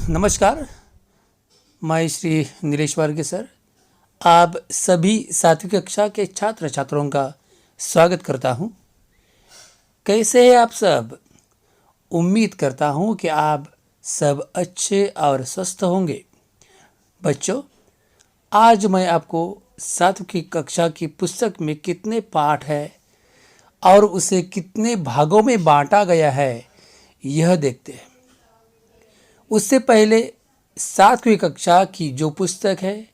नमस्कार। मैं श्री नीलेश वार्गे सर आप सभी सातवीं कक्षा के छात्र छात्राओं का स्वागत करता हूं। कैसे हैं आप सब? उम्मीद करता हूं कि आप सब अच्छे और स्वस्थ होंगे। बच्चों, आज मैं आपको सातवीं कक्षा की पुस्तक में कितने पाठ है और उसे कितने भागों में बांटा गया है यह देखते हैं। उससे पहले सातवीं कक्षा की जो पुस्तक है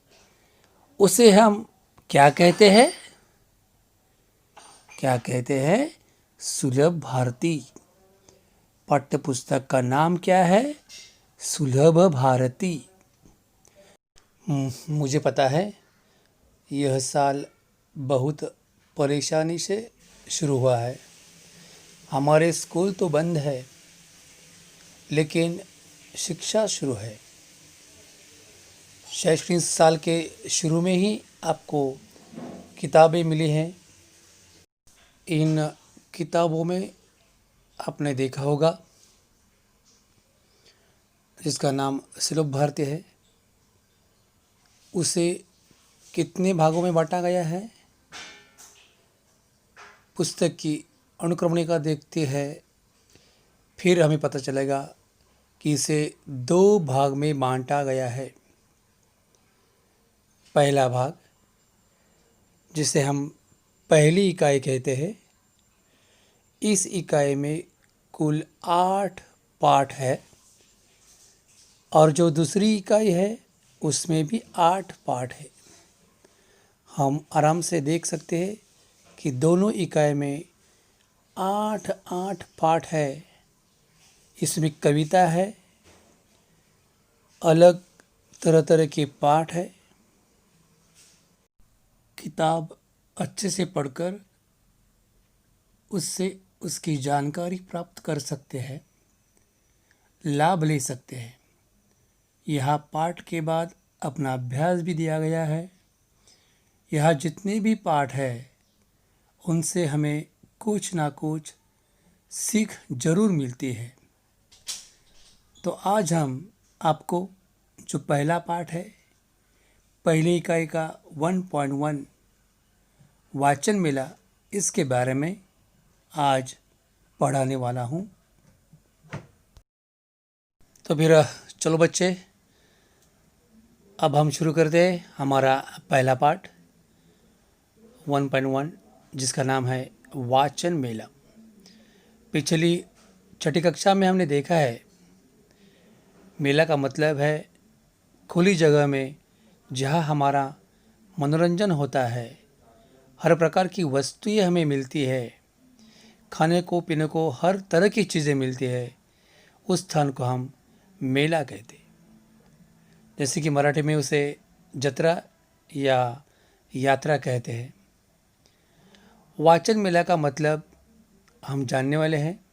उसे हम क्या कहते हैं? सुलभ भारती। पाठ्य पुस्तक का नाम क्या है? सुलभ भारती। मुझे पता है यह साल बहुत परेशानी से शुरू हुआ है। हमारे स्कूल तो बंद है, लेकिन शिक्षा शुरू है। शैक्षणिक साल के शुरू में ही आपको किताबें मिली हैं। इन किताबों में आपने देखा होगा जिसका नाम सुलभ भारती है, उसे कितने भागों में बांटा गया है। पुस्तक की अनुक्रमणिका देखते हैं, फिर हमें पता चलेगा कि इसे 2 भाग में बांटा गया है। पहला भाग, जिसे हम पहली इकाई कहते हैं, इस इकाई में कुल 8 पाठ है और जो दूसरी इकाई है उसमें भी 8 पाठ है। हम आराम से देख सकते हैं कि दोनों इकाई में 8 पाठ है। इसमें कविता है, अलग तरह तरह के पाठ है। किताब अच्छे से पढ़कर उससे उसकी जानकारी प्राप्त कर सकते हैं, लाभ ले सकते हैं। यहाँ पाठ के बाद अपना अभ्यास भी दिया गया है। यहाँ जितने भी पाठ है उनसे हमें कुछ ना कुछ सीख जरूर मिलती है। तो आज हम आपको जो पहला पाठ है, पहली इकाई का 1.1 वाचन मेला, इसके बारे में आज पढ़ाने वाला हूँ। तो फिर चलो बच्चे, अब हम शुरू करते हैं हमारा पहला पाठ 1.1, जिसका नाम है वाचन मेला। पिछली छठी कक्षा में हमने देखा है मेला का मतलब है खुली जगह में जहाँ हमारा मनोरंजन होता है, हर प्रकार की वस्तुएं हमें मिलती है, खाने को पीने को हर तरह की चीज़ें मिलती है। उस स्थान को हम मेला कहते हैं। जैसे कि मराठी में उसे जत्रा या यात्रा कहते हैं। वाचन मेला का मतलब हम जानने वाले हैं।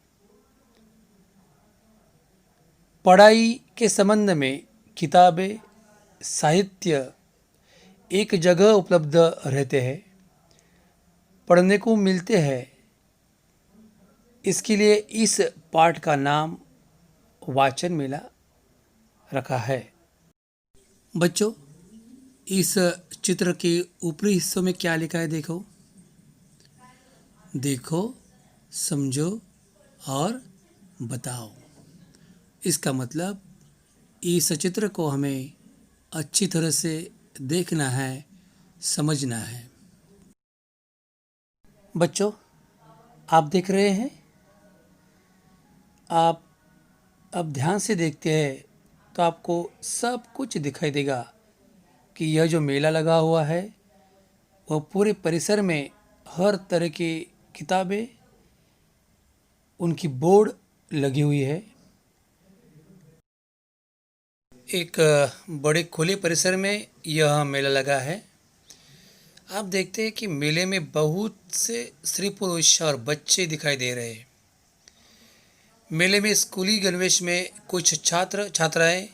पढ़ाई के संबंध में किताबें, साहित्य एक जगह उपलब्ध रहते हैं, पढ़ने को मिलते हैं। इसके लिए इस पाठ का नाम वाचन मेला रखा है। बच्चों, इस चित्र के ऊपरी हिस्सों में क्या लिखा है देखो, समझो और बताओ। इसका मतलब इस चित्र को हमें अच्छी तरह से देखना है, समझना है। बच्चों, आप देख रहे हैं, आप अब ध्यान से देखते हैं तो आपको सब कुछ दिखाई देगा कि यह जो मेला लगा हुआ है वह पूरे परिसर में हर तरह की किताबें, उनकी बोर्ड लगी हुई है। एक बड़े खुले परिसर में यह मेला लगा है। आप देखते हैं कि मेले में बहुत से स्त्री पुरुष और बच्चे दिखाई दे रहे हैं। मेले में स्कूली गणवेश में कुछ छात्र छात्राएं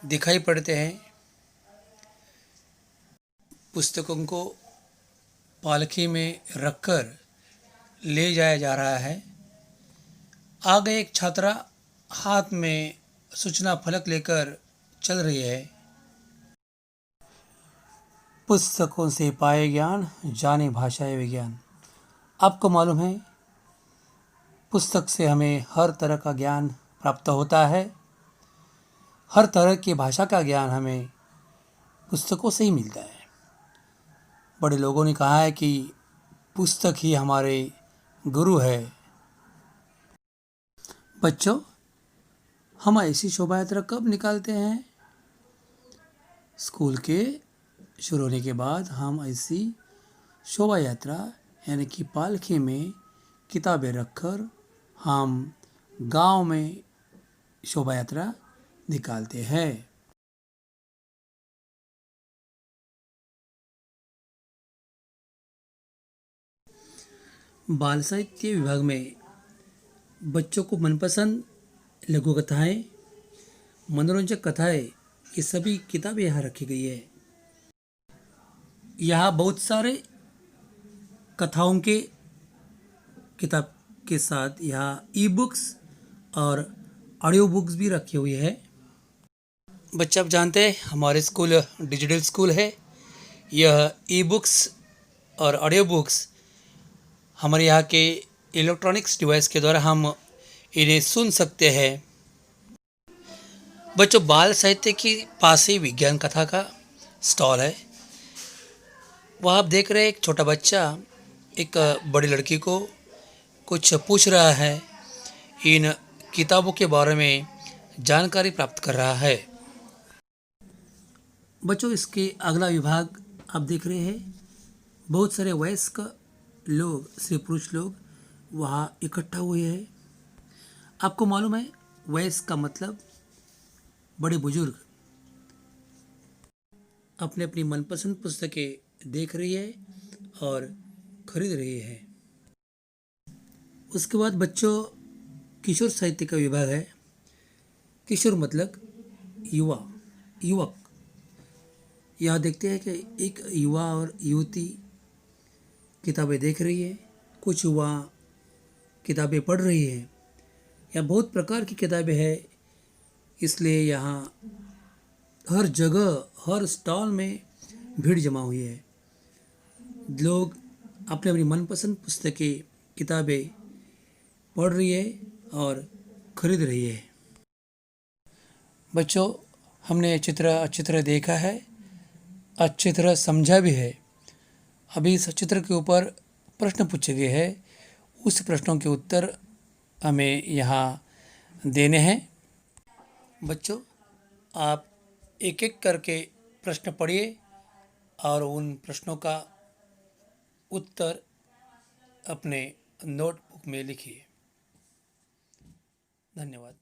दिखाई पड़ते हैं। पुस्तकों को पालकी में रखकर ले जाया जा रहा है। आगे एक छात्रा हाथ में सूचना फलक लेकर चल रही है। पुस्तकों से पाए ज्ञान, जाने भाषाएं विज्ञान। आपको मालूम है, पुस्तक से हमें हर तरह का ज्ञान प्राप्त होता है। हर तरह की भाषा का ज्ञान हमें पुस्तकों से ही मिलता है। बड़े लोगों ने कहा है कि पुस्तक ही हमारे गुरु है। बच्चों, हम ऐसी शोभा यात्रा कब निकालते हैं? स्कूल के शुरू होने के बाद हम ऐसी शोभा यात्रा यानी कि पालकी में किताबें रखकर हम गांव में शोभा यात्रा निकालते हैं। बाल साहित्य विभाग में बच्चों को मनपसंद लघु कथाएं, मनोरंजक कथाएं, ये सभी किताबें यहाँ रखी गई है। यहाँ बहुत सारे कथाओं के किताब के साथ यहाँ ई बुक्स और ऑडियो बुक्स भी रखी हुई है। बच्चे आप जानते हैं हमारे स्कूल डिजिटल स्कूल है। यह ई बुक्स और ऑडियो बुक्स हमारे यहाँ के इलेक्ट्रॉनिक्स डिवाइस के द्वारा हम इन्हें सुन सकते हैं। बच्चों, बाल साहित्य के पास ही विज्ञान कथा का स्टॉल है। वहाँ आप देख रहे हैं एक छोटा बच्चा एक बड़ी लड़की को कुछ पूछ रहा है, इन किताबों के बारे में जानकारी प्राप्त कर रहा है। बच्चों, इसके अगला विभाग आप देख रहे हैं, बहुत सारे वयस्क लोग, स्त्री पुरुष लोग वहाँ इकट्ठा हुए हैं। आपको मालूम है, वयस्क का मतलब बड़े बुजुर्ग अपने अपनी मनपसंद पुस्तकें देख रही है और खरीद रही है। उसके बाद बच्चों, किशोर साहित्य का विभाग है। किशोर मतलब युवा, युवक। यहाँ देखते हैं कि एक युवा और युवती किताबें देख रही है, कुछ युवा किताबें पढ़ रही है। यहाँ बहुत प्रकार की किताबें हैं, इसलिए यहाँ हर जगह, हर स्टॉल में भीड़ जमा हुई है। लोग अपने अपनी मनपसंद पुस्तकें, किताबें पढ़ रही है और खरीद रही है। बच्चों, हमने अच्छी तरह देखा है, अच्छी तरह समझा भी है। अभी इस चित्र के ऊपर प्रश्न पूछे गए हैं, उस प्रश्नों के उत्तर हमें यहाँ देने हैं। बच्चों, आप एक एक करके प्रश्न पढ़िए और उन प्रश्नों का उत्तर अपने नोटबुक में लिखिए। धन्यवाद।